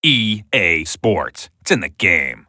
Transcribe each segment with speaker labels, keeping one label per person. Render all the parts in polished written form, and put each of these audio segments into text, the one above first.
Speaker 1: EA Sports. It's in the game.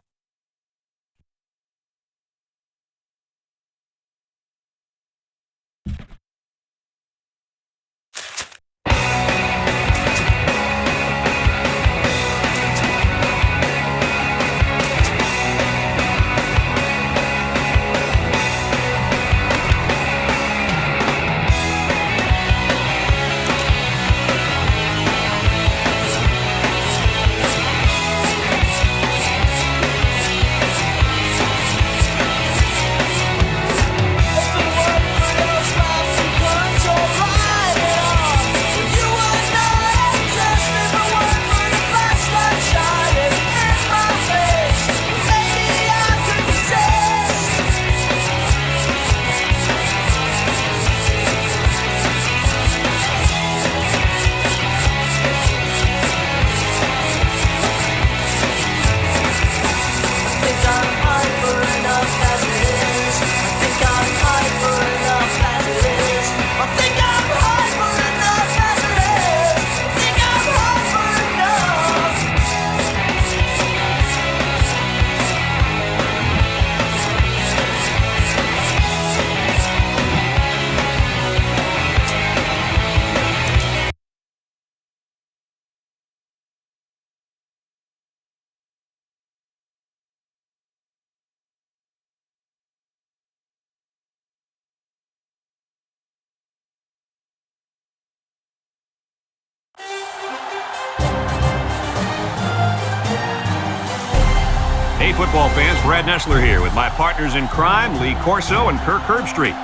Speaker 1: Hey, football fans, Brad Nessler here with my partners in crime, Lee Corso and Kirk Herbstreit.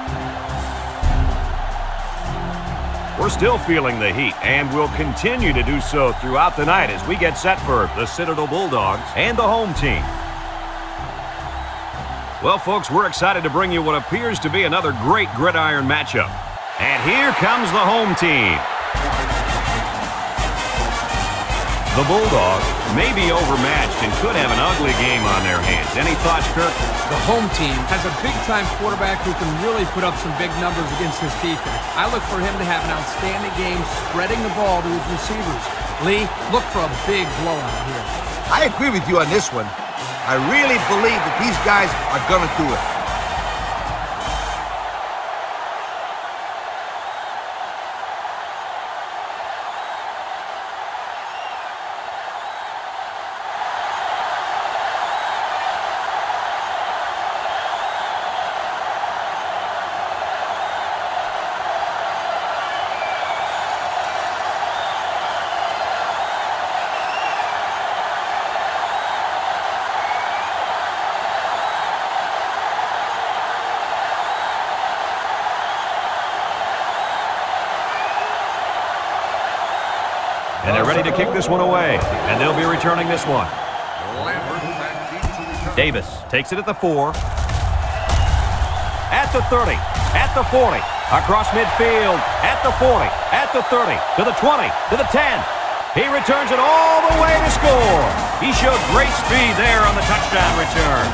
Speaker 1: We're still feeling the heat, and we'll continue to do so throughout the night as we get set for the Citadel Bulldogs and the home team. Well, folks, we're excited to bring you what appears to be another great gridiron matchup. And here comes the home team. The Bulldogs may be overmatched and could have an ugly game on their hands. Any thoughts, Kirk?
Speaker 2: The home team has a big-time quarterback who can really put up some big numbers against this defense. I look for him to have an outstanding game spreading the ball to his receivers. Lee, look for a big blowout here.
Speaker 3: I agree with you on this one. I really believe that these guys are going to do it.
Speaker 1: And they're ready to kick this one away. And they'll be returning this one. Davis takes it at the 4. At the 30. At the 40. Across midfield. At the 40. At the 30. To the 20. To the 10. He returns it all the way to score. He showed great speed there on the touchdown return.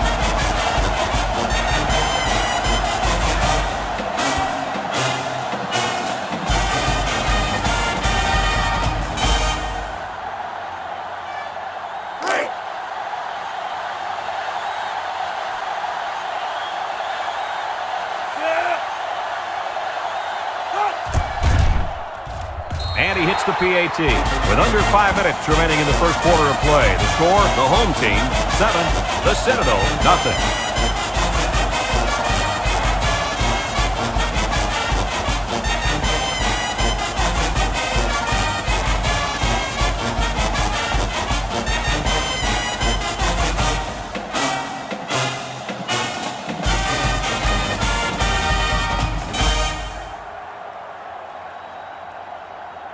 Speaker 1: And he hits the PAT. With under 5 minutes remaining in the first quarter of play. The score, the home team, 7. The Citadel, nothing.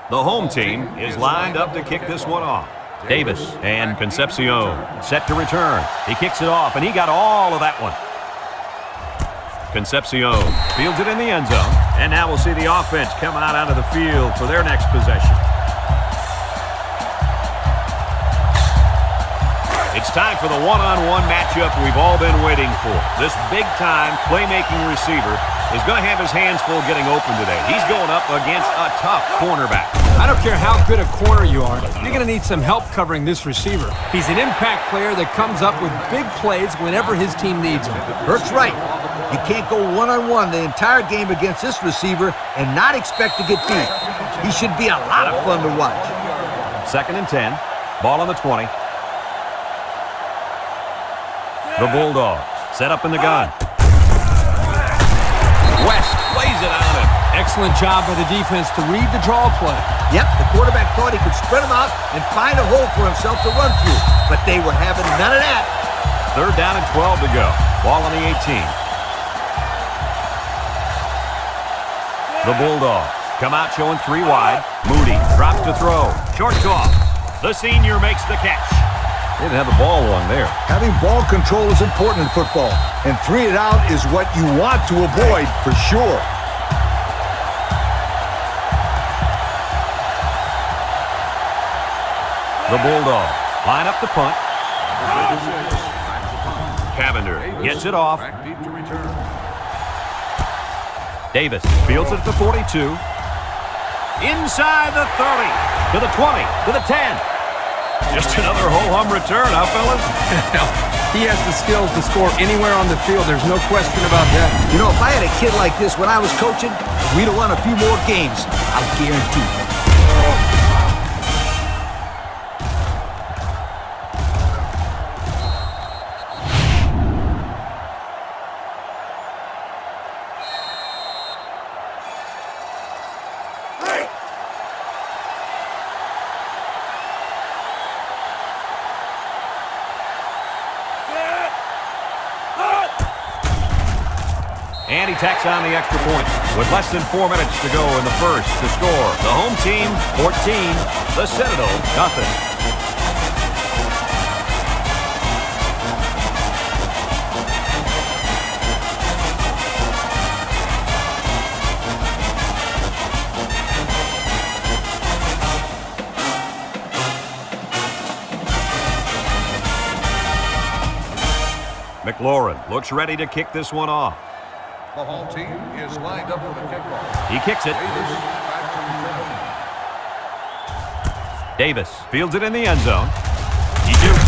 Speaker 1: The home team is lined up to kick this one off. Davis and Concepcion set to return. He kicks it off, and he got all of that one. Concepcion fields it in the end zone. And now we'll see the offense come out onto the field for their next possession. It's time for the one-on-one matchup we've all been waiting for. This big-time playmaking receiver is going to have his hands full getting open today. He's going up against a tough cornerback.
Speaker 2: I don't care how good a corner you are, you're going to need some help covering this receiver. He's an impact player that comes up with big plays whenever his team needs him.
Speaker 3: Bert's right. You can't go one-on-one the entire game against this receiver and not expect to get beat. He should be a lot of fun to watch.
Speaker 1: 2nd and 10. Ball on the 20. The Bulldogs set up in the gun. West lays it on him.
Speaker 2: Excellent job by the defense to read the draw play.
Speaker 3: Yep, the quarterback thought he could spread him out and find a hole for himself to run through, but they were having none of that.
Speaker 1: 3rd down and 12 to go. Ball on the 18. The Bulldogs come out showing 3 wide. Moody drops to throw. Short toss. The senior makes the catch. They didn't have the ball long there.
Speaker 3: Having ball control is important in football, and 3 and out is what you want to avoid for sure.
Speaker 1: The Bulldogs line up the punt. Cavender gets it off. Davis fields it at the 42. Inside the 30. To the 20. To the 10. Just another ho-hum return, huh, fellas?
Speaker 2: He has the skills to score anywhere on the field. There's no question about that.
Speaker 3: You know, if I had a kid like this when I was coaching, we'd have won a few more games. I guarantee you.
Speaker 1: And he tacks on the extra point with less than 4 minutes to go in the first to score. The home team, 14. The Citadel, nothing. McLaurin looks ready to kick this one off.
Speaker 4: The home team is lined up for the kickoff.
Speaker 1: He kicks it. Davis fields it in the end zone. He dukes.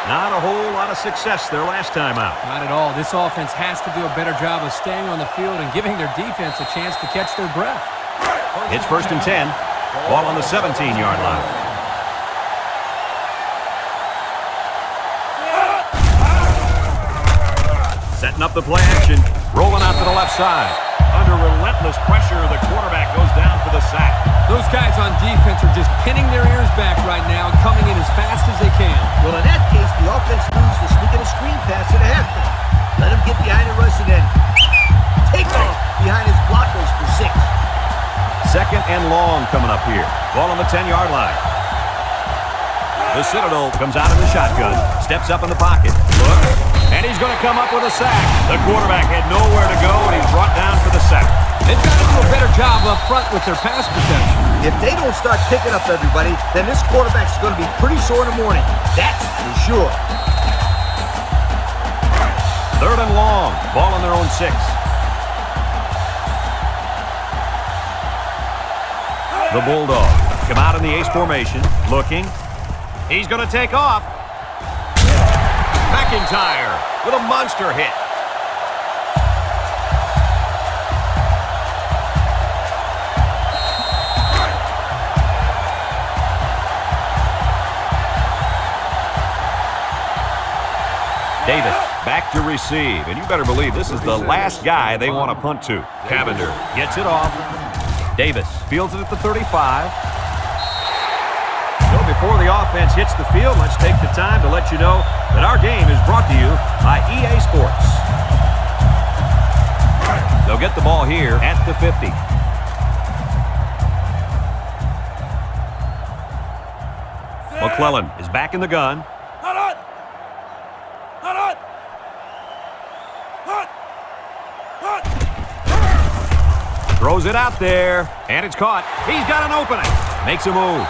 Speaker 1: Not a whole lot of success their last time out.
Speaker 2: Not at all. This offense has to do a better job of staying on the field and giving their defense a chance to catch their breath.
Speaker 1: It's 1st and 10. Ball on the 17-yard line. Setting up the play action. Rolling out to the left side. Under relentless pressure, the quarterback goes down for the sack.
Speaker 2: Those guys on defense are just pinning their ears back right now and coming in as fast as they can.
Speaker 3: Well, in that case, the offense moves to sneak in a screen pass to the halfback. Let him get behind the rush and then take off behind his blockers for 6.
Speaker 1: 2nd and long coming up here. Ball on the 10-yard line. The Citadel comes out in the shotgun. Steps up in the pocket. Look. And he's going to come up with a sack. The quarterback had nowhere to go, and he's brought down for the sack.
Speaker 2: They've got to do a better job up front with their pass protection.
Speaker 3: If they don't start picking up everybody, then this quarterback's going to be pretty sore in the morning. That's for sure.
Speaker 1: 3rd and long. Ball on their own 6. The Bulldogs come out in the ace formation. Looking. He's going to take off. McIntyre with a monster hit. Davis back to receive, and you better believe this is the last guy they want to punt to. Cavender gets it off. Davis fields it at the 35. So before the offense hits the field, let's take the time to let you know that our game is brought to you by EA Sports. They'll get the ball here at the 50. McClellan is back in the gun.
Speaker 4: Hut!
Speaker 1: Throws it out there, and it's caught. He's got an opening. Makes a move.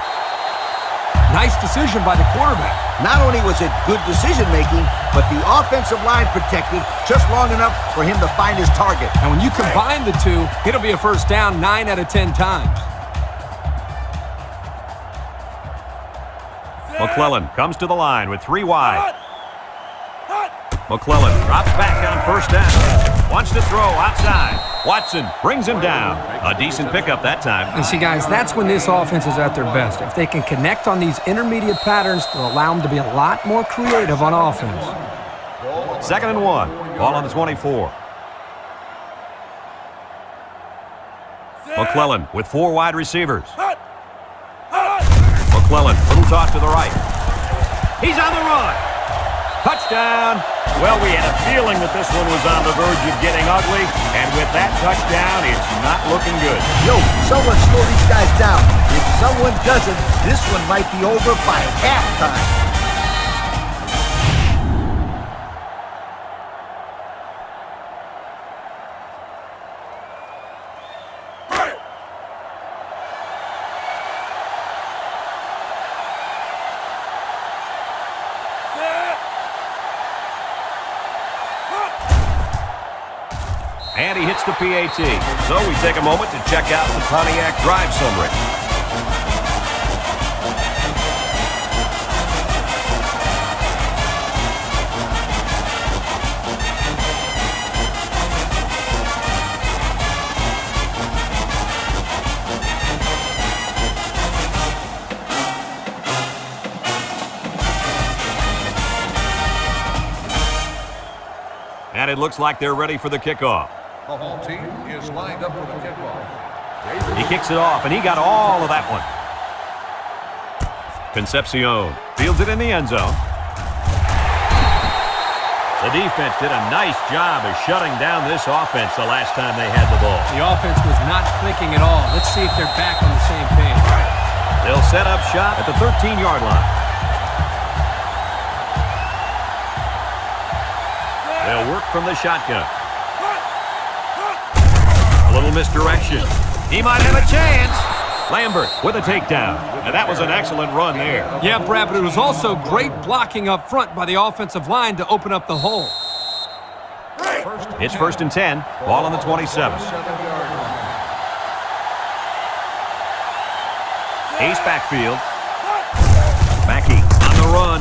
Speaker 2: Nice decision by the quarterback.
Speaker 3: Not only was it good decision-making, but the offensive line protected just long enough for him to find his target.
Speaker 2: And when you combine the two, it'll be a first down 9 out of 10 times.
Speaker 1: McClellan comes to the line with 3 wide. McClellan drops back on first down. Wants to throw outside. Watson brings him down. A decent pickup that time.
Speaker 2: And see, guys, that's when this offense is at their best. If they can connect on these intermediate patterns, they'll allow them to be a lot more creative on offense.
Speaker 1: 2nd and 1. Ball on the 24. McClellan with 4 wide receivers. McClellan, little toss to the right. He's on the run. Touchdown. Well, we had a feeling that this one was on the verge of getting ugly, and with that touchdown, it's not looking good.
Speaker 3: Yo, someone slow these guys down. If someone doesn't, this one might be over by halftime.
Speaker 1: And he hits the PAT. So we take a moment to check out the Pontiac drive summary. And it looks like they're ready for the kickoff.
Speaker 4: The home team is lined up for the kickoff.
Speaker 1: He kicks it off, and he got all of that one. Concepcion fields it in the end zone. The defense did a nice job of shutting down this offense the last time they had the ball.
Speaker 2: The offense was not clicking at all. Let's see if they're back on the same page.
Speaker 1: They'll set up shop at the 13-yard line. They'll work from the shotgun. A little misdirection. He might have a chance. Lambert with a takedown. And that was an excellent run there.
Speaker 2: Yeah, Brad, but it was also great blocking up front by the offensive line to open up the hole.
Speaker 1: It's 1st and 10. Ball on the 27. Ace backfield. Mackey on the run.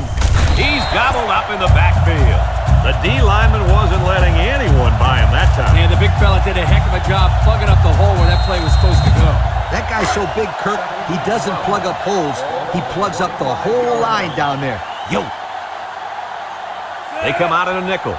Speaker 1: He's gobbled up in the backfield. The D lineman wasn't letting anyone by him that time.
Speaker 2: Yeah, the big fella did a heck of a job plugging up the hole where that play was supposed to go.
Speaker 3: That guy's so big, Kirk, he doesn't plug up holes. He plugs up the whole line down there. Yo.
Speaker 1: They come out in a nickel.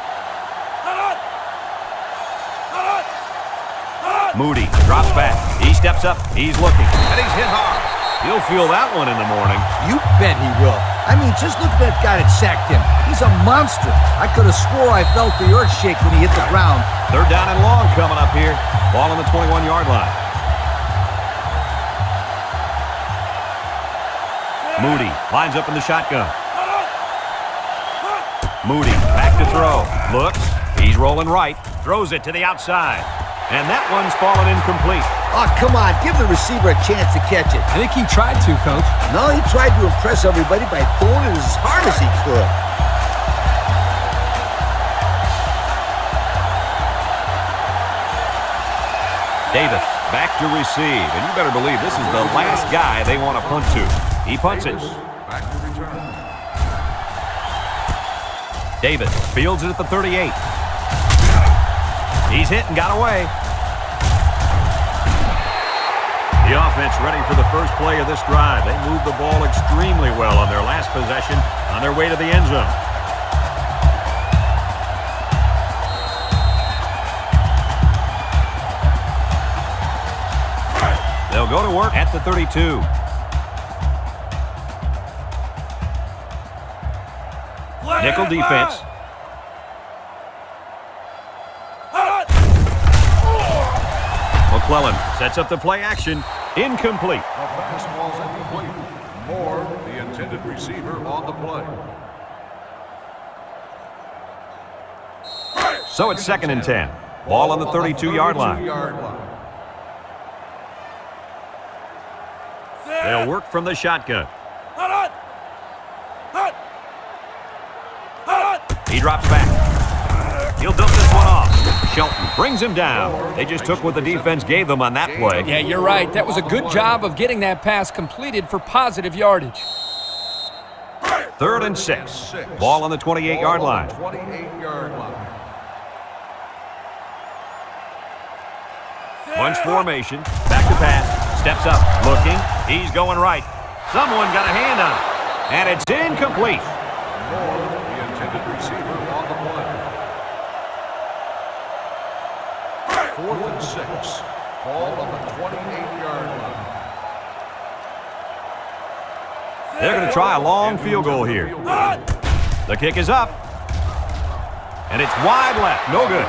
Speaker 1: Moody drops back. He steps up. He's looking. And he's hit hard. He'll feel that one in the morning.
Speaker 3: You bet he will. I mean, just look at that guy that sacked him. He's a monster. I could have swore I felt the earth shake when he hit the ground.
Speaker 1: 3rd down and long coming up here. Ball on the 21-yard line. Moody lines up in the shotgun. Moody back to throw. Looks. He's rolling right. Throws it to the outside. And that one's fallen incomplete.
Speaker 3: Oh, come on. Give the receiver a chance to catch it.
Speaker 2: I think he tried to, Coach.
Speaker 3: No, he tried to impress everybody by throwing it as hard as he could.
Speaker 1: Davis back to receive. And you better believe this is the last guy they want to punt to. He punts it.
Speaker 4: Back to return.
Speaker 1: Davis fields it at the 38. He's hit and got away. The offense ready for the first play of this drive. They moved the ball extremely well on their last possession on their way to the end zone. They'll go to work at the 32. Nickel defense. McClellan sets up the play action. Incomplete.
Speaker 4: The pass was incomplete. Moore, the intended receiver, on the play.
Speaker 1: So it's 2nd and 10. Ball on the 32-yard line. They'll work from the shotgun. He drops back. He'll dump this one off. Shelton brings him down. They just took what the defense gave them on that play.
Speaker 2: Yeah, you're right. That was a good job of getting that pass completed for positive yardage.
Speaker 1: 3rd and 6. Ball on the 28-yard line.
Speaker 4: 28-yard line.
Speaker 1: Bunch formation. Back to pass. Steps up. Looking. He's going right. Someone got a hand on it. And it's incomplete.
Speaker 4: Moore, the intended receiver on the play. 4th and 6. Ball on the 28-yard line.
Speaker 1: They're going to try a long field goal here. The kick is up. And it's wide left. No good.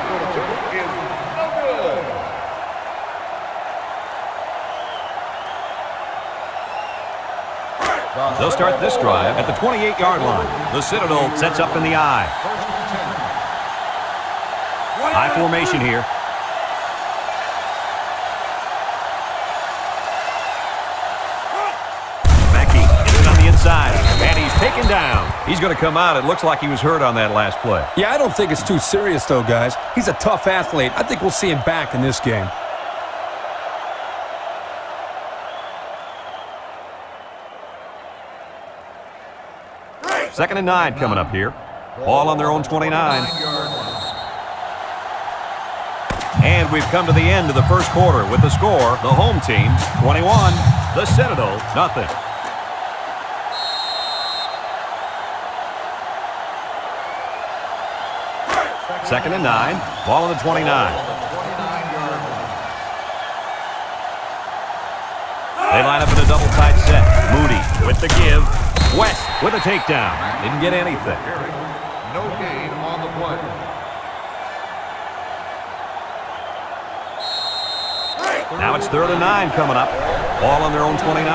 Speaker 1: They'll start this drive at the 28-yard line. The Citadel sets up in the I. High formation here. Mackey gets it on the inside, and he's taken down. He's going to come out. It looks like he was hurt on that last play.
Speaker 5: Yeah, I don't think it's too serious, though, guys. He's a tough athlete. I think we'll see him back in this game.
Speaker 1: Second and 9 coming up here. Ball on their own 29. And we've come to the end of the first quarter with the score, the home team, 21, the Citadel, nothing. Second and 9, ball on the 29. They line up in a double tight set. Moody with the give. West with a takedown. Didn't get anything.
Speaker 4: No gain on the play.
Speaker 1: Now it's 3rd and 9 coming up. Ball on their own 29.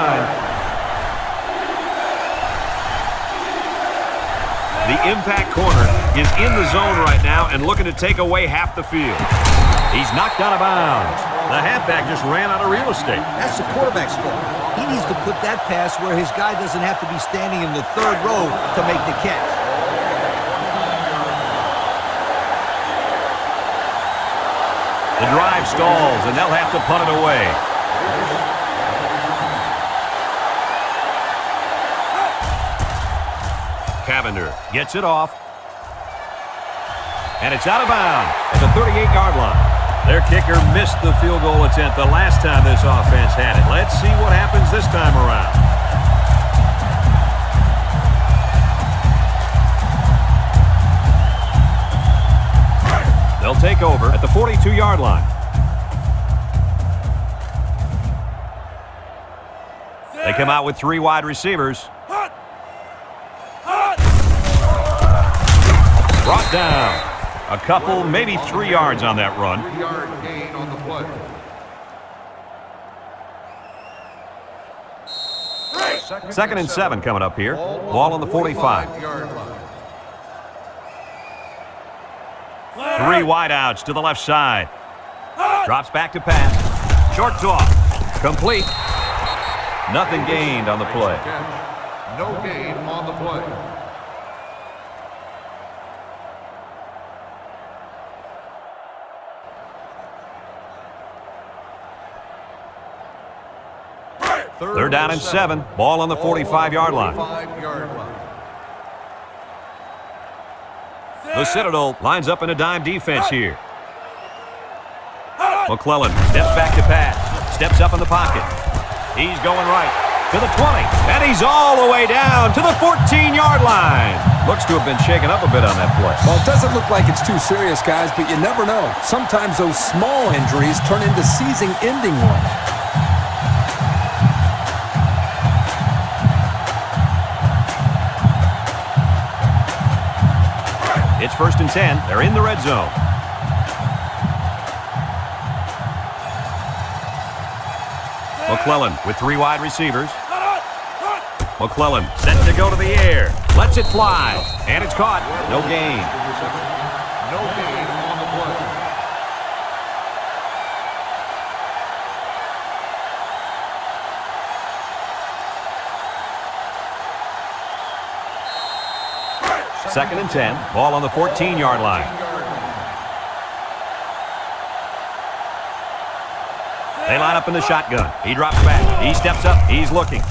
Speaker 1: The impact corner is in the zone right now and looking to take away half the field. He's knocked out of bounds. The halfback just ran out of real estate.
Speaker 3: That's the quarterback's fault. He needs to put that pass where his guy doesn't have to be standing in the 3rd row to make the catch.
Speaker 1: The drive stalls, and they'll have to punt it away. Cavender gets it off. And it's out of bounds at the 38-yard line. Their kicker missed the field goal attempt the last time this offense had it. Let's see what happens this time around. They'll take over at the 42-yard line. They come out with 3 wide receivers. Brought down. A couple, maybe 3 yards on that run.
Speaker 4: 3-yard gain on the play.
Speaker 1: Second and 7 coming up here. Ball on the 45. 3 wideouts to the left side. Drops back to pass. Short toss. Complete. Nothing gained on the play.
Speaker 4: No gain on the play.
Speaker 1: They're down and 7. Ball on the 45-yard line. The Citadel lines up in a dime defense here. McClellan steps back to pass. Steps up in the pocket. He's going right to the 20. And he's all the way down to the 14-yard line. Looks to have been shaken up a bit on that play.
Speaker 5: Well, it doesn't look like it's too serious, guys, but you never know. Sometimes those small injuries turn into season-ending ones.
Speaker 1: It's 1st and 10. They're in the red zone. McClellan with 3 wide receivers. McClellan set to go to the air. Lets it fly. And it's caught. No gain.
Speaker 4: No gain on the play.
Speaker 1: 2nd and 10. Ball on the 14-yard line. They line up in the shotgun. He drops back. He steps up. He's looking.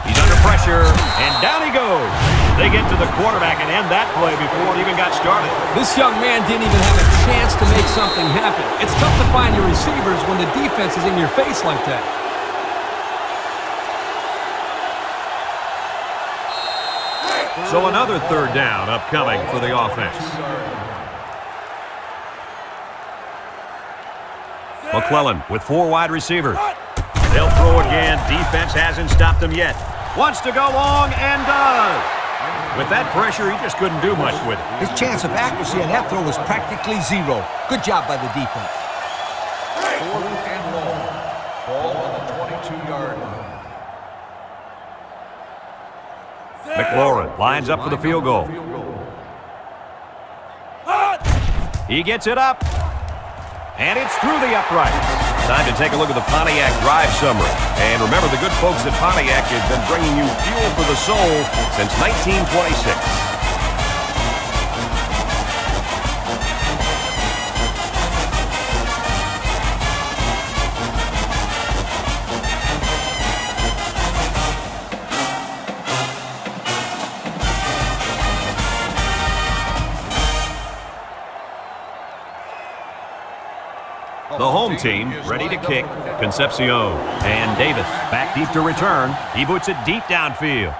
Speaker 1: He's under pressure, and down he goes. They get to the quarterback and end that play before it even got started.
Speaker 2: This young man didn't even have a chance to make something happen. It's tough to find your receivers when the defense is in your face like that.
Speaker 1: So another 3rd down upcoming for the offense. McClellan with 4 wide receivers. They'll throw again. Defense hasn't stopped them yet. Wants to go long and does. With that pressure, he just couldn't do much with it.
Speaker 3: His chance of accuracy on that throw was practically zero. Good job by the defense.
Speaker 4: 4th and long. Ball on the 22-yard line.
Speaker 1: McLaurin lines up for the field goal. He gets it up. And it's through the upright. Time to take a look at the Pontiac drive summary. And remember, the good folks at Pontiac have been bringing you fuel for the soul since 1926. The home team ready to kick. Concepcion and Davis back deep to return. He boots it deep downfield.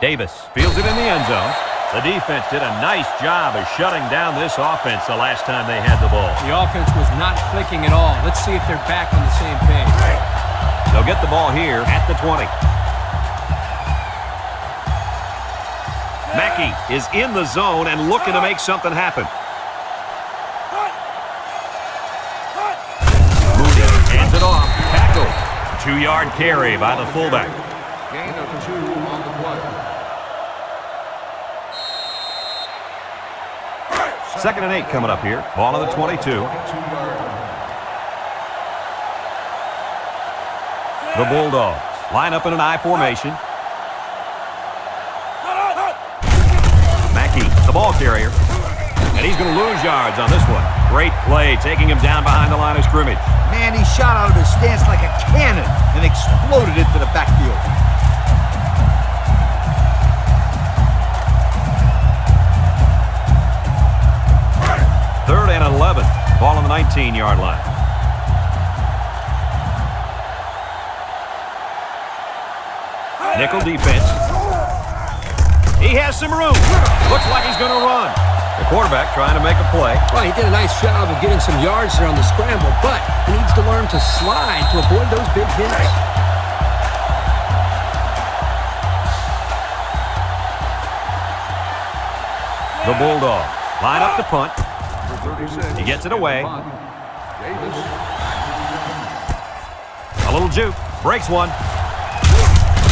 Speaker 1: Davis fields it in the end zone. The defense did a nice job of shutting down this offense the last time they had the ball.
Speaker 2: The offense was not clicking at all. Let's see if they're back on the same page.
Speaker 1: They'll get the ball here at the 20. Mackey is in the zone and looking to make something happen. Hands it off. Tackle. 2-yard carry by the fullback.
Speaker 4: Gain of 2 on the play.
Speaker 1: 2nd and 8 coming up here. Ball on the 22. The Bulldogs line up in an I formation. Mackey, the ball carrier. And he's going to lose yards on this one. Great play, taking him down behind the line of scrimmage.
Speaker 3: Man, he shot out of his stance like a cannon and exploded into the backfield.
Speaker 1: Third and 11. Ball on the 19-yard line. Nickel defense. He has some room. Looks like he's going to run. The quarterback trying to make a play.
Speaker 2: Well, he did a nice job of getting some yards there on the scramble, but he needs to learn to slide to avoid those big hits.
Speaker 1: The Bulldogs line up to punt. He gets it away. A little juke. Breaks one.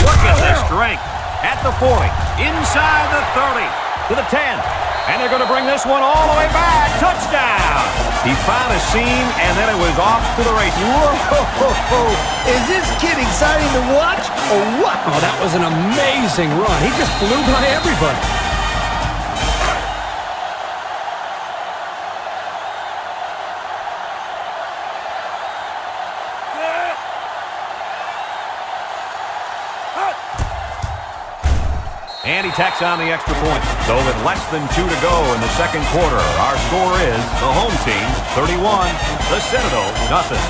Speaker 1: Look at this strength. At the 40. Inside the 30. To the 10. And they're going to bring this one all the way back. Touchdown! He found a seam, and then it was off to the races.
Speaker 3: Whoa! Is this kid exciting to watch, or what?
Speaker 2: Oh, that was an amazing run. He just flew by everybody.
Speaker 1: And he tacks on the extra point. So with less than 2 to go in the second quarter, our score is the home team 31, the Citadel nothing.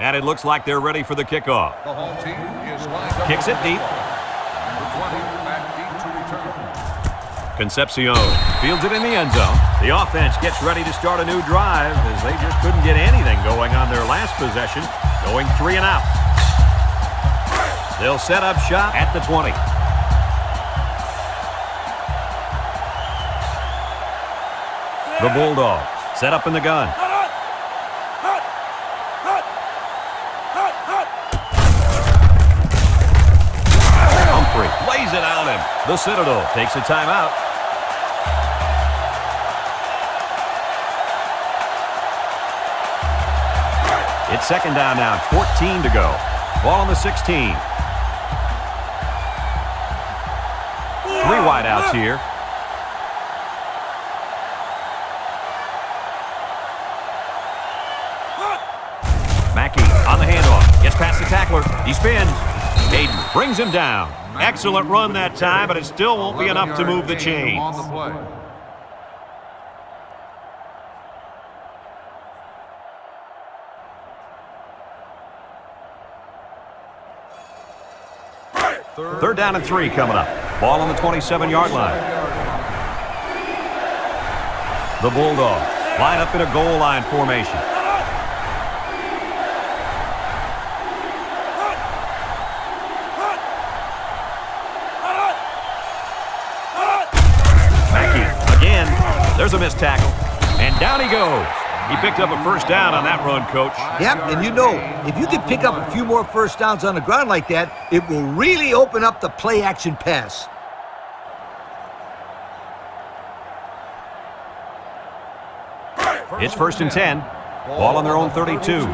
Speaker 1: And it looks like they're ready for the kickoff.
Speaker 4: The home team is lined up.
Speaker 1: Kicks it deep.
Speaker 4: Number 20 back deep to return.
Speaker 1: Concepcion fields it in the end zone. The offense gets ready to start a new drive as they just couldn't get anything going on their last possession, going 3 and out. They'll set up shop at the 20. The Bulldogs set up in the gun. The Citadel takes a timeout. It's second down now, 14 to go. Ball on the 16. 3 wideouts here. Mackey on the handoff. Gets past the tackler. He spins. Hayden brings him down. Excellent run that time, but it still won't be enough to move the chains.
Speaker 4: On the play.
Speaker 1: Third down and 3 coming up. Ball on the 27-yard line. The Bulldogs line up in a goal line formation. There's a missed tackle, and down he goes. He picked up a first down on that run, Coach.
Speaker 3: Yep, and you know, if you can pick up a few more first downs on the ground like that, it will really open up the play-action pass.
Speaker 1: It's first and 10. Ball on their own 32.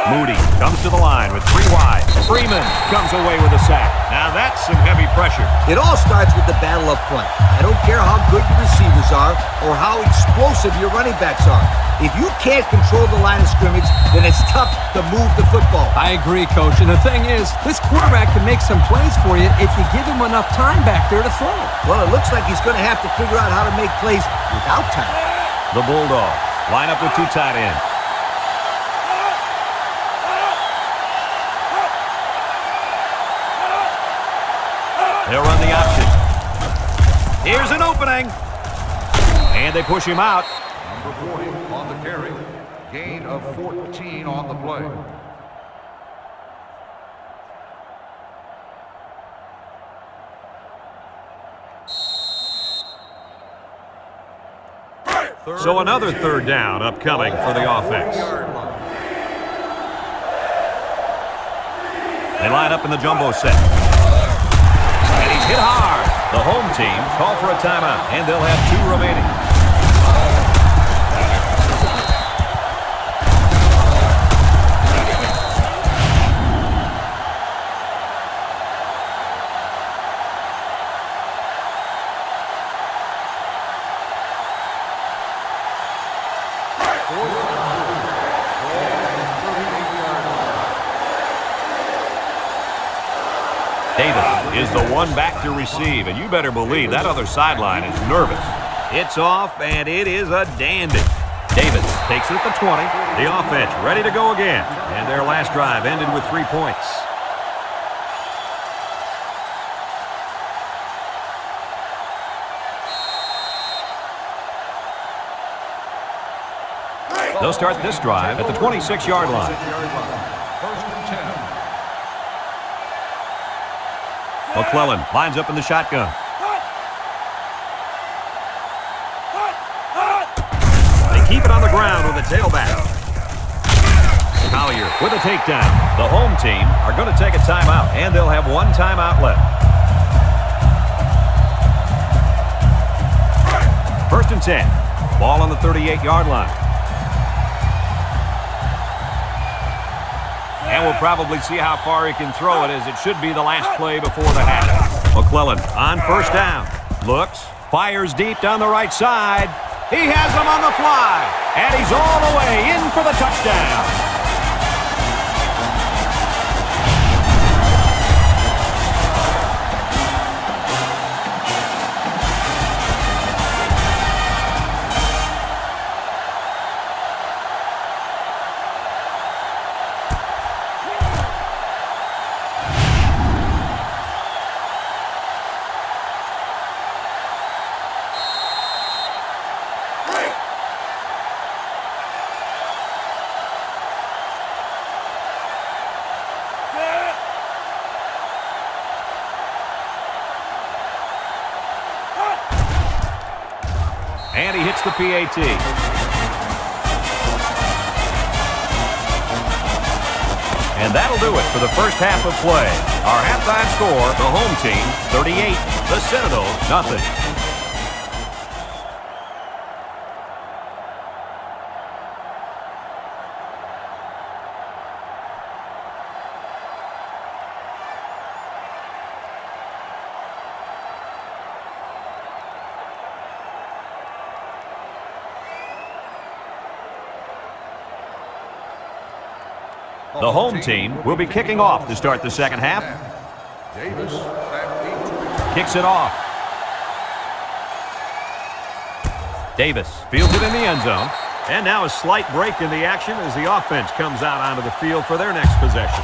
Speaker 1: Moody comes to the line with 3 wide. Freeman comes away with a sack. Now that's some heavy pressure.
Speaker 3: It all starts with the battle up front. I don't care how good your receivers are or how explosive your running backs are. If you can't control the line of scrimmage, then it's tough to move the football.
Speaker 2: I agree, Coach. And the thing is, this quarterback can make some plays for you if you give him enough time back there to throw.
Speaker 3: Well, it looks like he's going to have to figure out how to make plays without time.
Speaker 1: The Bulldogs line up with 2 tight ends. They'll run the option. Here's an opening. And they push him out.
Speaker 4: Number 40 on the carry. Gain of 14 on the play.
Speaker 1: So another third down upcoming for the offense. They line up in the jumbo set. And he's hit hard. The home team call for a timeout, and they'll have 2 remaining. Davis is the one back to receive, and you better believe that other sideline is nervous. It's off, and it is a dandy. Davis takes it at the 20. The offense ready to go again, and their last drive ended with 3 points. They'll start this drive at the 26-yard line.
Speaker 4: First and 10.
Speaker 1: McClellan lines up in the shotgun. They keep it on the ground with a tailback. Collier with a takedown. The home team are going to take a timeout, and they'll have 1 timeout left. First and 10. Ball on the 38-yard line. And we'll probably see how far he can throw it, as it should be the last play before the half. McClellan on first down. Looks, fires deep down the right side. He has him on the fly, and he's all the way in for the touchdown. And he hits the PAT. And that'll do it for the first half of play. Our halftime score, the home team, 38. The Citadel, nothing. The home team will be kicking off to start the second half.
Speaker 4: Davis
Speaker 1: Kicks it off. Davis fields it in the end zone. And now a slight break in the action as the offense comes out onto the field for their next possession.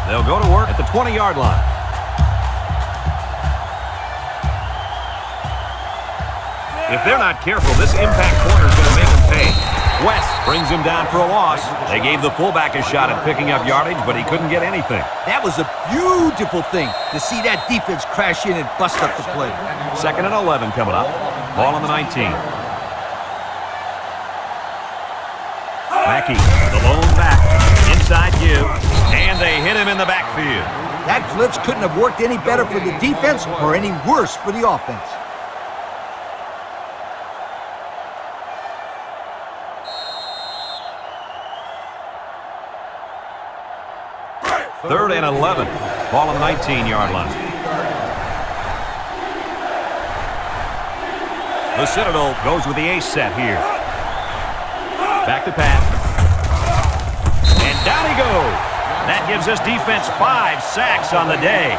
Speaker 1: They'll go to work at the 20-yard line. If they're not careful, this impact corner is going to make them pay. West brings him down for a loss. They gave the fullback a shot at picking up yardage, but he couldn't get anything.
Speaker 3: That was a beautiful thing to see that defense crash in and bust up the play.
Speaker 1: 2nd and 11 coming up. Ball on the 19. Mackey, the lone back. Inside give. And they hit him in the backfield.
Speaker 3: That blitz couldn't have worked any better for the defense or any worse for the offense.
Speaker 1: 3rd and 11. Ball on the 19-yard line. The Citadel goes with the ace set here. Back to pass. And down he goes. That gives this defense 5 sacks on the day.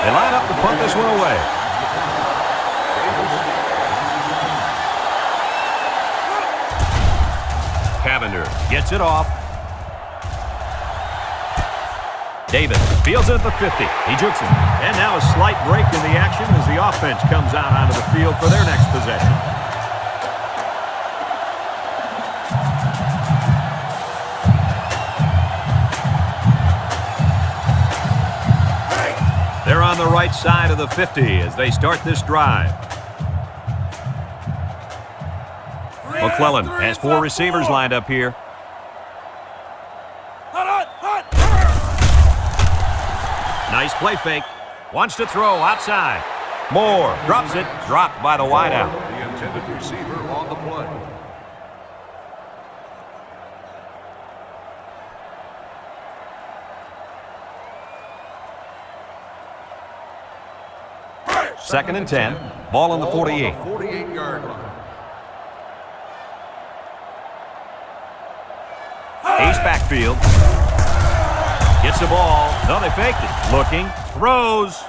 Speaker 1: They line up to punt this one away. Cavender gets it off. Davis fields it at the 50. He jukes it. And now a slight break in the action as the offense comes out onto the field for their next possession. They're on the right side of the 50 as they start this drive. McClellan has 4 receivers lined up here. Nice play fake. Wants to throw outside. Moore drops it. Dropped by the wideout.
Speaker 4: The intended receiver on the play.
Speaker 1: Second and 10. Ball on the 48.
Speaker 4: 48-yard line.
Speaker 1: Ace backfield. Gets the ball. No, they faked it. Looking. Throws.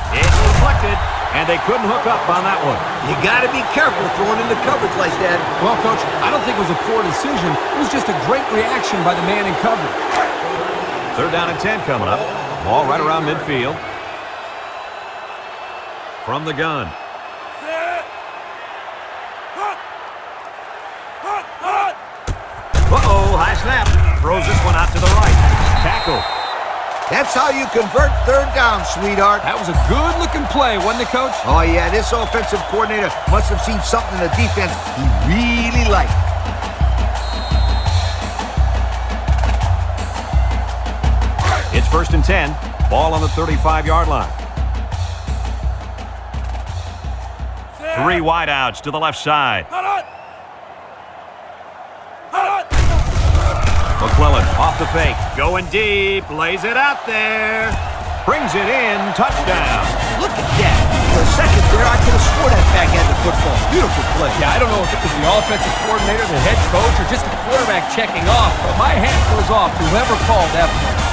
Speaker 1: It's deflected. And they couldn't hook up on that one.
Speaker 3: You got to be careful throwing into coverage like that.
Speaker 2: Well, Coach, I don't think it was a poor decision. It was just a great reaction by the man in coverage.
Speaker 1: 3rd down and 10 coming up. Ball right around midfield. From the gun. Uh-oh, high snap. Throws this one out to the right. Tackle.
Speaker 3: That's how you convert 3rd down, sweetheart.
Speaker 2: That was a good-looking play, wasn't it, Coach?
Speaker 3: Oh, yeah, this offensive coordinator must have seen something in the defense he really liked.
Speaker 1: It's 1st and 10. Ball on the 35-yard line. 3 wideouts to the left side. McClellan off the fake. Going deep. Lays it out there. Brings it in. Touchdown.
Speaker 3: Look at that. For a second there, I could have swore that back had the football. Beautiful play.
Speaker 2: Yeah, I don't know if it was the offensive coordinator, the head coach, or just the quarterback checking off, but my hat goes off to whoever called that play.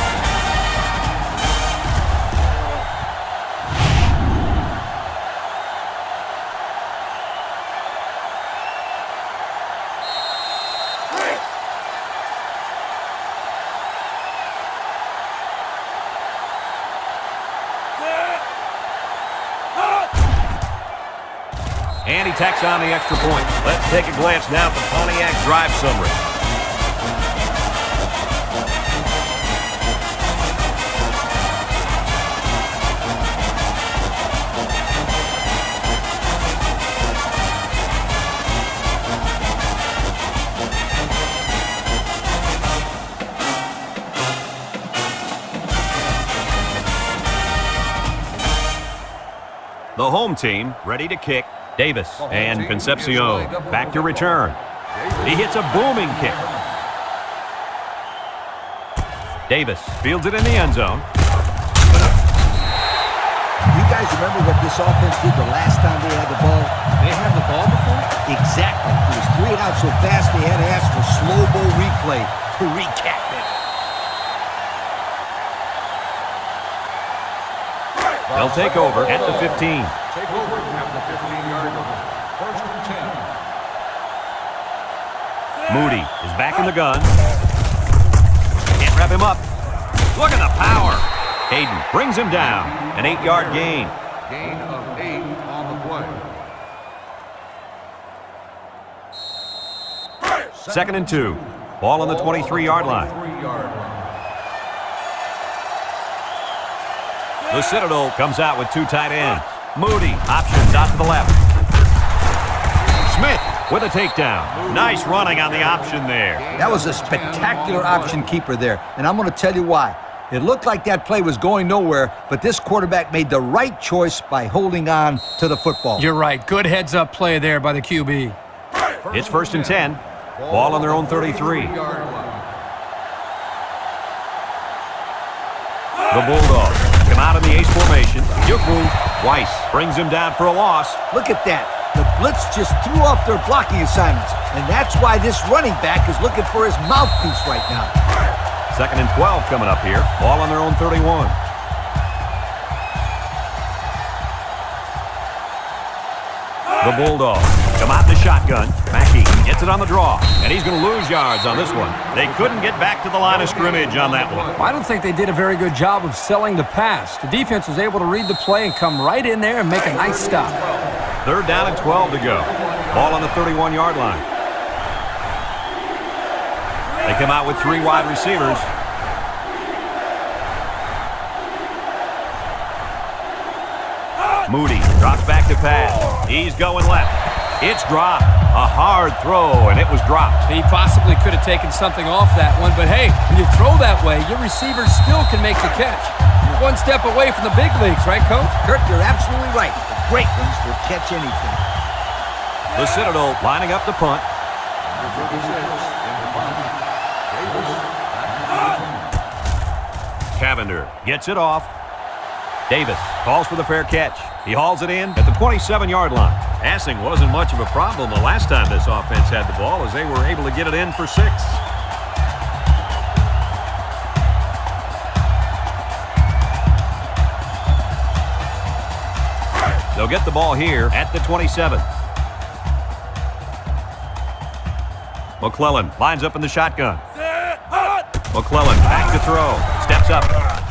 Speaker 1: And he tacks on the extra point. Let's take a glance now at the Pontiac drive summary. The home team ready to kick. Davis and Concepcion back to return. He hits a booming kick. Davis fields it in the end zone.
Speaker 3: You guys remember what this offense did the last time they had the ball?
Speaker 2: They had the ball before?
Speaker 3: Exactly. It was 3 and out so fast they had to ask for slow-mo replay to recap it.
Speaker 1: They'll take over at the 15.
Speaker 4: Take over at the 15-yard line. First and 10.
Speaker 1: Moody is back in the gun. Can't wrap him up. Look at the power. Hayden brings him down. An 8-yard gain.
Speaker 4: Gain of 8 on the play.
Speaker 1: Second and 2. Ball on the 23-yard line.
Speaker 4: 23-yard line.
Speaker 1: The Citadel comes out with 2 tight ends. Moody options out to the left. Smith with a takedown. Nice running on the option there.
Speaker 3: That was a spectacular option keeper there, and I'm going to tell you why. It looked like that play was going nowhere, but this quarterback made the right choice by holding on to the football.
Speaker 2: You're right. Good heads-up play there by the QB.
Speaker 1: It's first and 10. Ball on their own 33. The Bulldogs come out in the ace formation. Yuku Weiss brings him down for a loss.
Speaker 3: Look at that. The blitz just threw off their blocking assignments, and that's why this running back is looking for his mouthpiece right now.
Speaker 1: Second and 12 coming up here. Ball on their own 31. The Bulldogs come out in the shotgun. Mackey gets it on the draw, and he's going to lose yards on this one. They couldn't get back to the line of scrimmage on that one.
Speaker 2: I don't think they did a very good job of selling the pass. The defense was able to read the play and come right in there and make a nice stop.
Speaker 1: Third down and 12 to go. Ball on the 31-yard line. They come out with 3 wide receivers. Moody drops back to pass. He's going left. It's dropped. A hard throw, and it was dropped.
Speaker 2: He possibly could have taken something off that one, but hey, when you throw that way, your receivers still can make the catch. You're one step away from the big leagues, right, Coach?
Speaker 3: Kurt, you're absolutely right. The great ones will catch anything.
Speaker 1: The Citadel lining up the punt. Cavender gets it off. Davis calls for the fair catch. He hauls it in at the 27-yard line. Passing wasn't much of a problem the last time this offense had the ball, as they were able to get it in for 6. They'll get the ball here at the 27. McClellan lines up in the shotgun. McClellan back to throw. Steps up.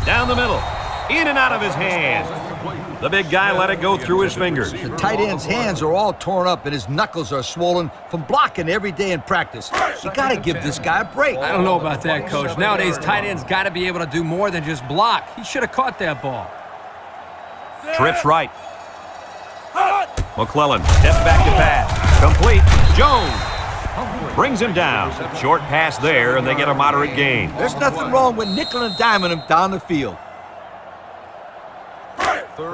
Speaker 1: Down the middle. In and out of his hands. The big guy let it go through his fingers.
Speaker 3: The tight end's hands are all torn up and his knuckles are swollen from blocking every day in practice. You got to give this guy a break.
Speaker 2: I don't know about that, Coach. Nowadays, tight ends got to be able to do more than just block. He should have caught that ball.
Speaker 1: Trips right. McClellan steps back to pass. Complete. Jones brings him down. Short pass there, and they get a moderate gain.
Speaker 3: There's nothing wrong with nickel and diming him down the field.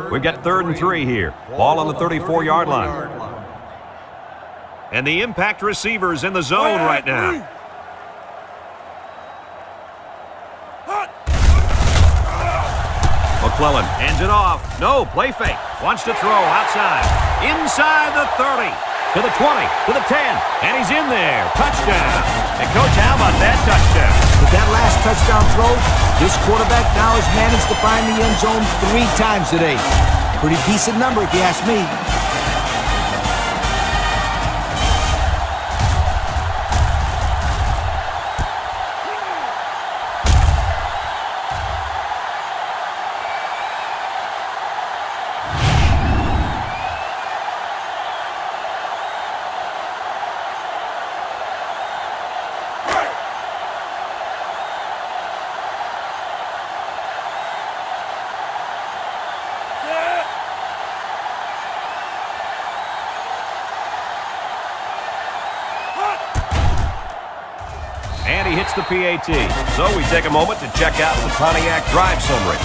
Speaker 1: We've got 3rd and 3 here. Ball on the 34-yard line. And the impact receiver's in the zone right now. McClellan hands it off. No, play fake. Wants to throw outside. Inside the 30. To the 20. To the 10. And he's in there. Touchdown. And, Coach, how about that touchdown?
Speaker 3: With that last touchdown throw, this quarterback now has managed to find the end zone 3 times today. Pretty decent number if you ask me.
Speaker 1: he hits the PAT. So we take a moment to check out the Pontiac drive summary.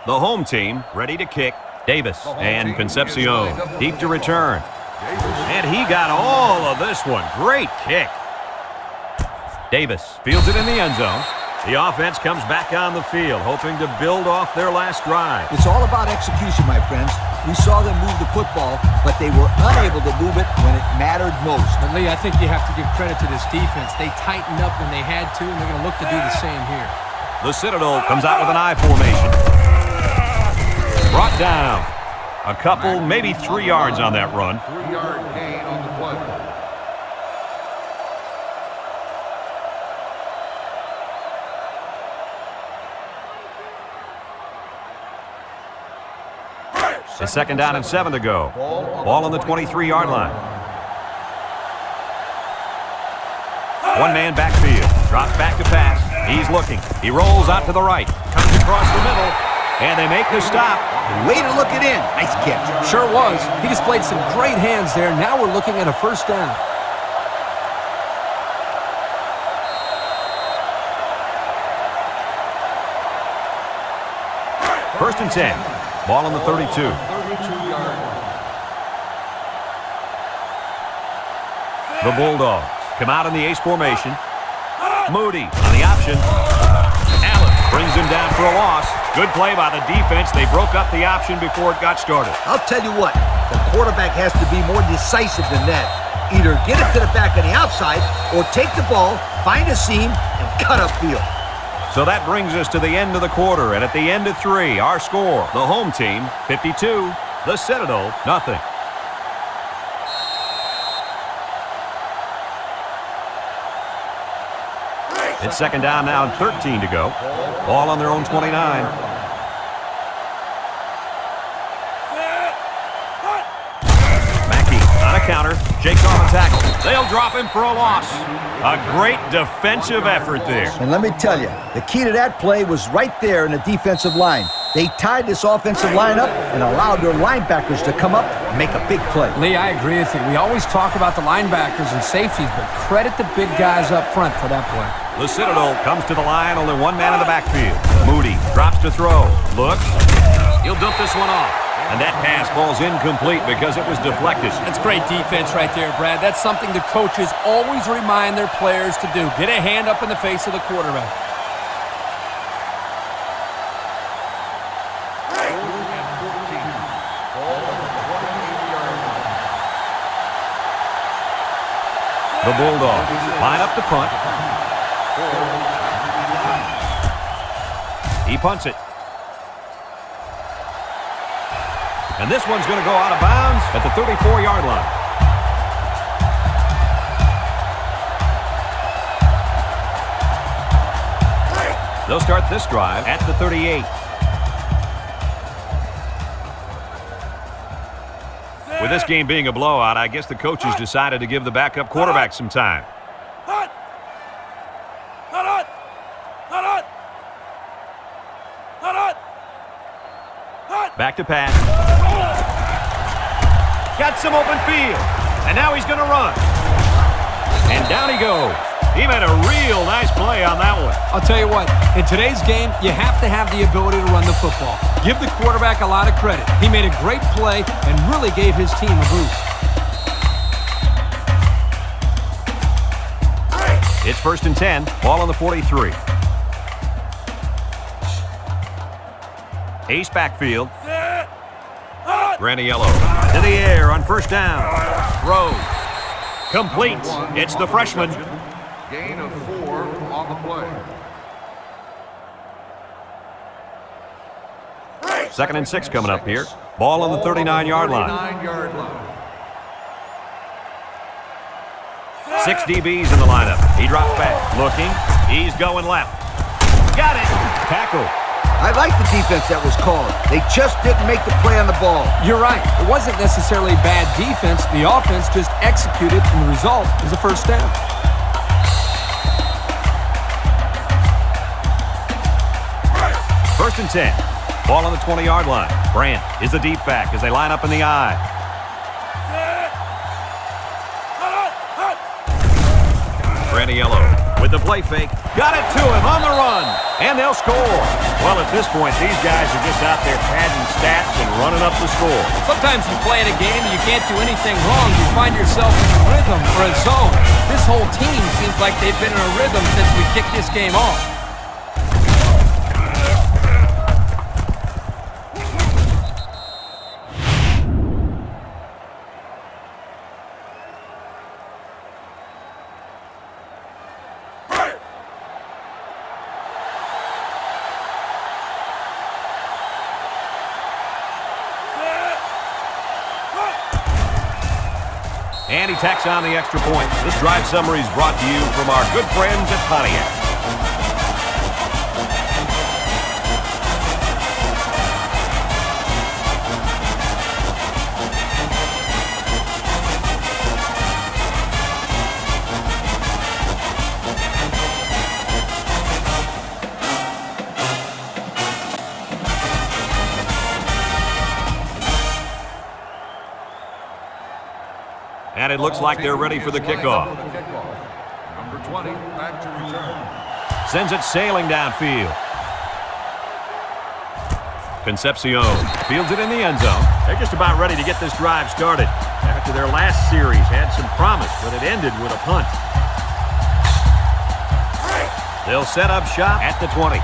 Speaker 1: The home team ready to kick. Davis and Concepcion deep to return. And he got all of this one. Great kick. Davis fields it in the end zone. The offense comes back on the field, hoping to build off their last drive.
Speaker 3: It's all about execution, my friends. We saw them move the football, but they were unable to move it when it mattered most.
Speaker 2: But Lee, I think you have to give credit to this defense. They tightened up when they had to, and they're going to look to do the same here.
Speaker 1: The Citadel comes out with an I formation. Brought down. A couple, maybe 3 yards on that run.
Speaker 4: 3-yard gain on the play.
Speaker 1: It's 2nd down and 7 to go. Ball on the 23-yard line. One man backfield. Drops back to pass. He's looking. He rolls out to the right. Comes across the middle. And they make the stop.
Speaker 3: Way to look it in. Nice catch.
Speaker 2: Sure was. He displayed some great hands there. Now we're looking at a 1st down.
Speaker 1: First and 10. Ball on the 32.
Speaker 4: 32-yard line.
Speaker 1: The Bulldogs come out in the ace formation. Moody on the option. Allen brings him down for a loss. Good play by the defense. They broke up the option before it got started.
Speaker 3: I'll tell you what, the quarterback has to be more decisive than that. Either get it to the back on the outside or take the ball, find a seam, and cut upfield.
Speaker 1: So that brings us to the end of the quarter, and at the end of 3, our score, the home team, 52, the Citadel, nothing. It's 2nd down now and 13 to go. Ball on their own 29. Mackey on a counter, shakes off a tackle. They'll drop him for a loss. A great defensive effort there.
Speaker 3: And let me tell you, the key to that play was right there in the defensive line. They tied this offensive line up and allowed their linebackers to come up and make a big play.
Speaker 2: Lee, I agree with you. We always talk about the linebackers and safeties, but credit the big guys up front for that play.
Speaker 1: The Citadel comes to the line, only one man in the backfield. Moody drops to throw. Looks. He'll dump this one off. And that pass falls incomplete because it was deflected.
Speaker 2: That's great defense right there, Brad. That's something the coaches always remind their players to do. Get a hand up in the face of the quarterback.
Speaker 1: The Bulldogs line up to punt. He punts it. And this one's going to go out of bounds at the 34-yard line. They'll start this drive at the 38. With this game being a blowout, I guess the coaches decided to give the backup quarterback some time. Back to pass. Got some open field. And now he's going to run. And down he goes. He made a real nice play on that one.
Speaker 2: I'll tell you what, in today's game, you have to have the ability to run the football. Give the quarterback a lot of credit. He made a great play and really gave his team a boost.
Speaker 1: It's 1st and 10. Ball on the 43. Ace backfield. Graniello to the air on 1st down. Throw. Complete. It's the freshman.
Speaker 4: Gain of 4 on the play.
Speaker 1: 2nd and 6 coming up here. Ball on the 39-yard line.
Speaker 4: 39-yard line.
Speaker 1: 6 DBs in the lineup. He drops back. Looking. He's going left. Got it. Tackle.
Speaker 3: I like the defense that was called. They just didn't make the play on the ball.
Speaker 5: You're right. It wasn't necessarily bad defense. The offense just executed, and the result is a first down.
Speaker 1: First and 10. Ball on the 20-yard line. Brandt is the deep back as they line up in the I. Graniello with the play fake. Got it to him on the run. And they'll score. Well, at this point, these guys are just out there padding stats and running up the score.
Speaker 2: Sometimes you play in a game and you can't do anything wrong. You find yourself in a rhythm or a zone. This whole team seems like they've been in a rhythm since we kicked this game off.
Speaker 1: And he tacks on the extra point. This drive summary is brought to you from our good friends at Pontiac. And it looks like they're ready for the kickoff.
Speaker 4: Number 20, back to return.
Speaker 1: Sends it sailing downfield. Concepcion fields it in the end zone. They're just about ready to get this drive started. After their last series had some promise, but it ended with a punt. They'll set up shop at the 20.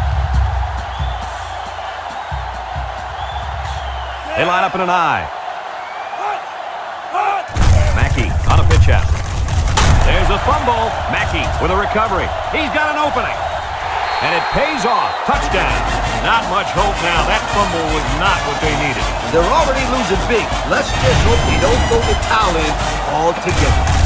Speaker 1: They line up in an I. Mackey on a pitch out. There's a fumble. Mackey with a recovery. He's got an opening. And it pays off. Touchdown. Not much hope now. That fumble was not what they needed.
Speaker 3: They're already losing big. Let's just hope they don't throw the towel in altogether.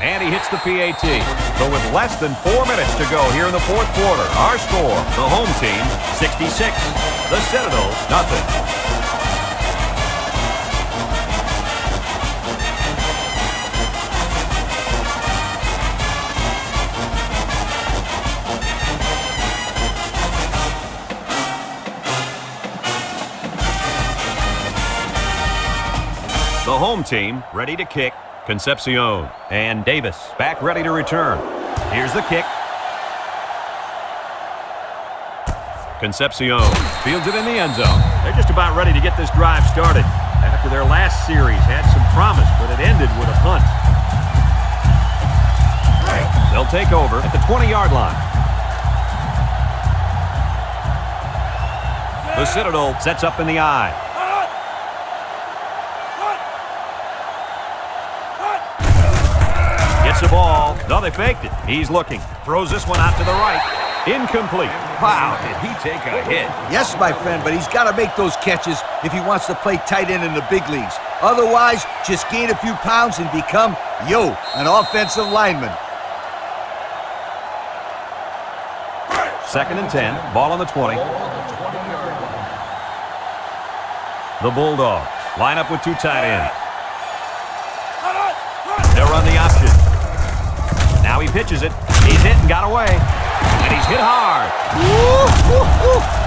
Speaker 1: And he hits the PAT. So with less than 4 minutes to go here in the fourth quarter, our score, the home team, 66. The Citadel, nothing. The home team ready to kick. Concepcion and Davis back ready to return. Here's the kick. Concepcion fields it in the end zone. They're just about ready to get this drive started. After their last series had some promise, but it ended with a punt. They'll take over at the 20-yard line. The Citadel sets up in the I. The ball. No, they faked it. He's looking. Throws this one out to the right. Incomplete. Wow, did he take a hit?
Speaker 3: Yes, my friend, but he's got to make those catches if he wants to play tight end in the big leagues. Otherwise, just gain a few pounds and become, an offensive lineman.
Speaker 1: Second and 10. Ball on the 20. The Bulldogs line up with two tight ends. They'll run the option. Now he pitches it. He's hit and got away. And he's hit hard.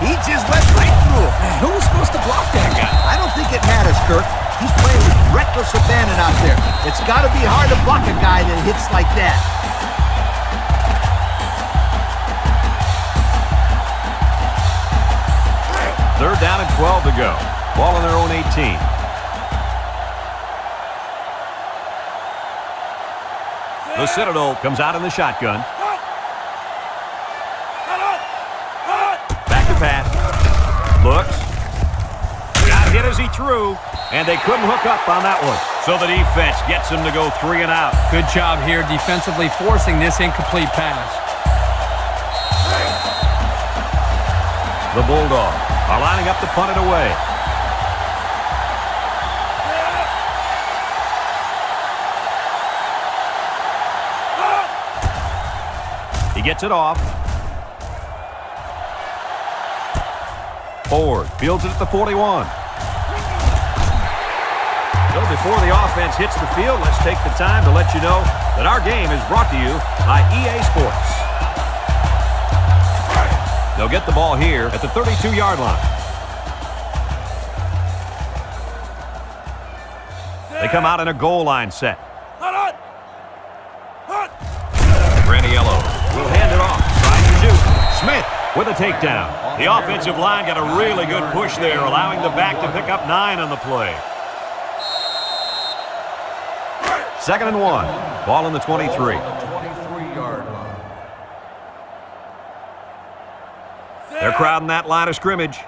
Speaker 3: He just went right through him.
Speaker 5: Who was supposed to block that guy?
Speaker 3: I don't think it matters, Kirk. He's playing with reckless abandon out there. It's got to be hard to block a guy that hits like that.
Speaker 1: Third down and 12 to go. Ball on their own 18. The Citadel comes out in the shotgun. Back to pass. Looks. Got hit as he threw, and they couldn't hook up on that one. So the defense gets him to go 3 and out.
Speaker 2: Good job here defensively forcing this incomplete pass.
Speaker 1: The Bulldogs are lining up to punt it away. He gets it off. Ford fields it at the 41. So before the offense hits the field, let's take the time to let you know that our game is brought to you by EA Sports. They'll get the ball here at the 32-yard line. They come out in a goal line set. Raniello will hand it off. Trying to shoot. Smith with a takedown. The offensive line got a really good push there, allowing the back to pick up 9 on the play. 2nd and 1. Ball on the 23.
Speaker 4: 23-yard line.
Speaker 1: They're crowding that line of scrimmage.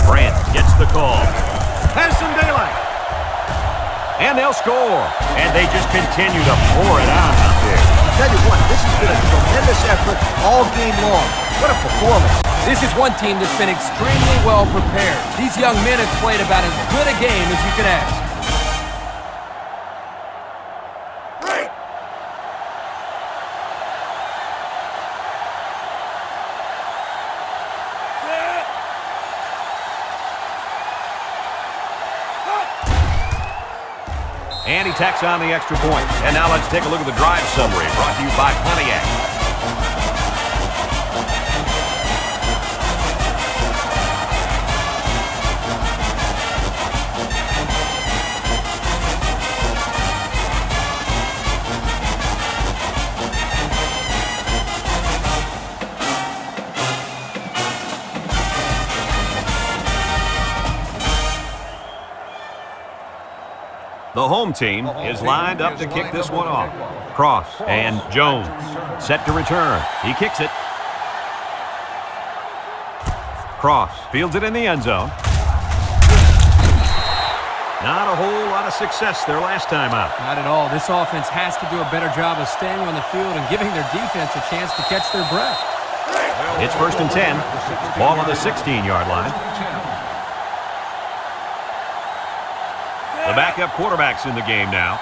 Speaker 1: Brant gets the call. Has some daylight. And they'll score. And they just continue to pour it on out there.
Speaker 3: I'll tell you what, this has been a tremendous effort all game long. What a performance.
Speaker 2: This is one team that's been extremely well prepared. These young men have played about as good a game as you could ask.
Speaker 1: And he tacks on the extra point. And now let's take a look at the drive summary brought to you by Pontiac. The home team is lined up to kick this one off. Cross and Jones set to return. He kicks it. Cross fields it in the end zone. Not a whole lot of success their last time out.
Speaker 2: Not at all. This offense has to do a better job of staying on the field and giving their defense a chance to catch their breath.
Speaker 1: It's 1st and 10. Ball on the 16-yard line. The backup quarterback's in the game now.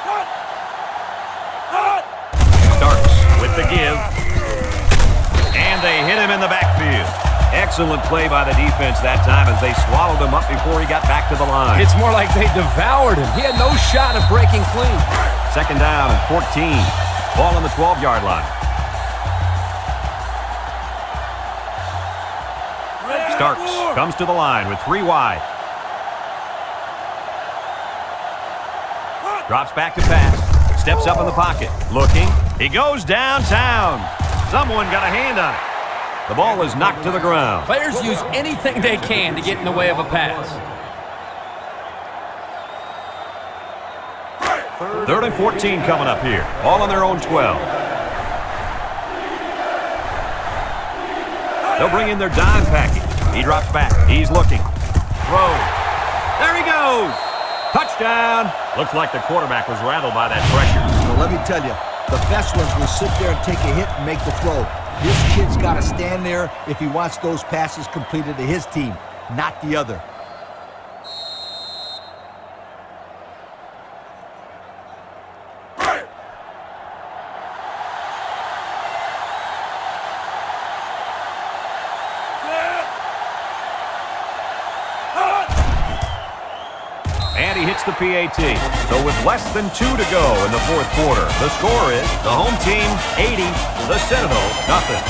Speaker 1: Starks with the give. And they hit him in the backfield. Excellent play by the defense that time as they swallowed him up before he got back to the line.
Speaker 2: It's more like they devoured him. He had no shot of breaking clean.
Speaker 1: 2nd down and 14. Ball on the 12-yard line. Starks comes to the line with 3 wide. Drops back to pass. Steps up in the pocket. Looking. He goes downtown. Someone got a hand on it. The ball is knocked to the ground.
Speaker 2: Players use anything they can to get in the way of a pass.
Speaker 1: 3rd and 14 coming up here. All on their own 12. They'll bring in their dime package. He drops back. He's looking. Throw. There he goes. Touchdown. Looks like the quarterback was rattled by that pressure.
Speaker 3: Well, let me tell you, the best ones will sit there and take a hit and make the throw. This kid's got to stand there if he wants those passes completed to his team, not the other.
Speaker 1: And he hits the PAT. So with less than 2 to go in the 4th quarter, the score is the home team 80, the Sentinels nothing.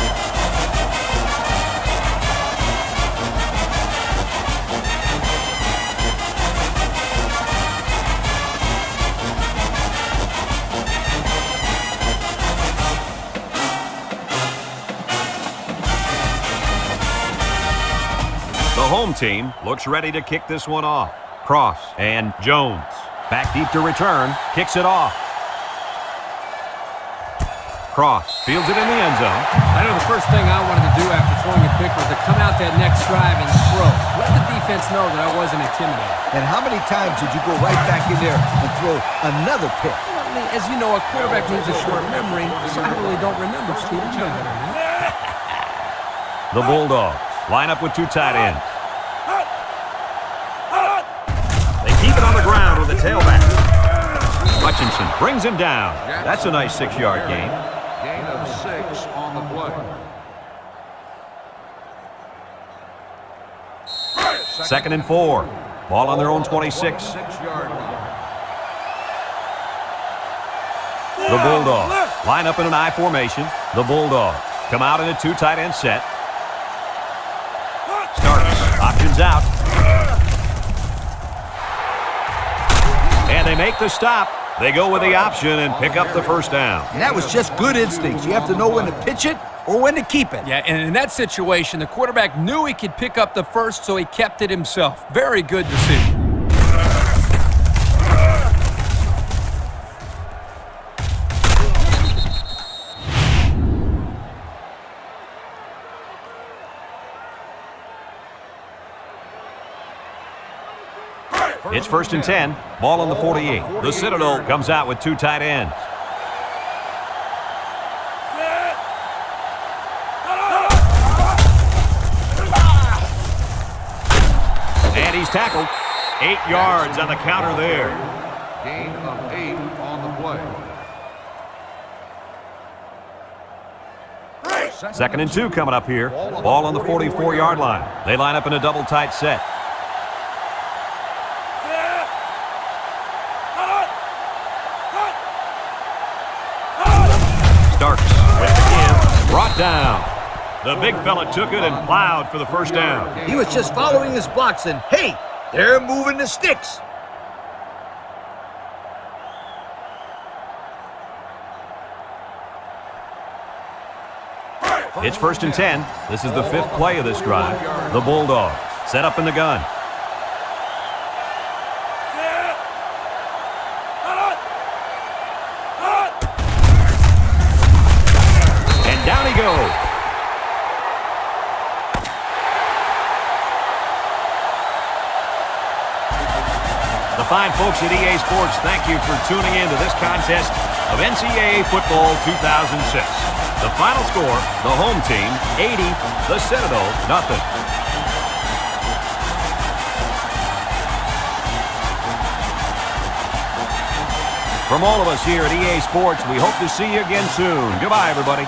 Speaker 1: The home team looks ready to kick this one off. Cross and Jones Back deep to return. Kicks it off. Cross. Fields it in the end zone.
Speaker 2: I know the first thing I wanted to do after throwing a pick was to come out that next drive and throw. Let the defense know that I wasn't intimidated.
Speaker 3: And how many times did you go right back in there and throw another pick?
Speaker 2: Well, Lee, as you know, a quarterback needs a short memory, so I really don't remember, Steve. You know better than that.
Speaker 1: The Bulldogs line up with two tight ends. They keep it on the ground with the tailback. Hutchinson brings him down. That's a nice 6-yard gain.
Speaker 4: Gain of 6 on the play.
Speaker 1: Second and 4. Ball on their own 26.
Speaker 4: 6-yard line.
Speaker 1: The Bulldogs line up in an I formation. The Bulldogs come out in a two tight end set. Starks options out. And they make the stop. They go with the option and pick up the first down.
Speaker 3: And that was just good instincts. You have to know when to pitch it or when to keep it.
Speaker 2: Yeah, and in that situation, the quarterback knew he could pick up the first, so he kept it himself. Very good decision.
Speaker 1: It's first and 10. Ball on the 48. The Citadel comes out with two tight ends. And he's tackled. 8 yards on the counter there.
Speaker 4: Gain of 8 on the play.
Speaker 1: Second and 2 coming up here. Ball on the 44-yard line. They line up in a double tight set. Starks with the give. Brought down. The big fella took it and plowed for the first down.
Speaker 3: He was just following his blocks, and hey, they're moving the sticks.
Speaker 1: It's first and 10. This is the 5th play of this drive. The Bulldogs set up in the gun. And down he goes. The fine folks at EA Sports, thank you for tuning in to this contest of NCAA Football 2006. The final score, the home team, 80, the Citadel, nothing. From all of us here at EA Sports, we hope to see you again soon. Goodbye, everybody.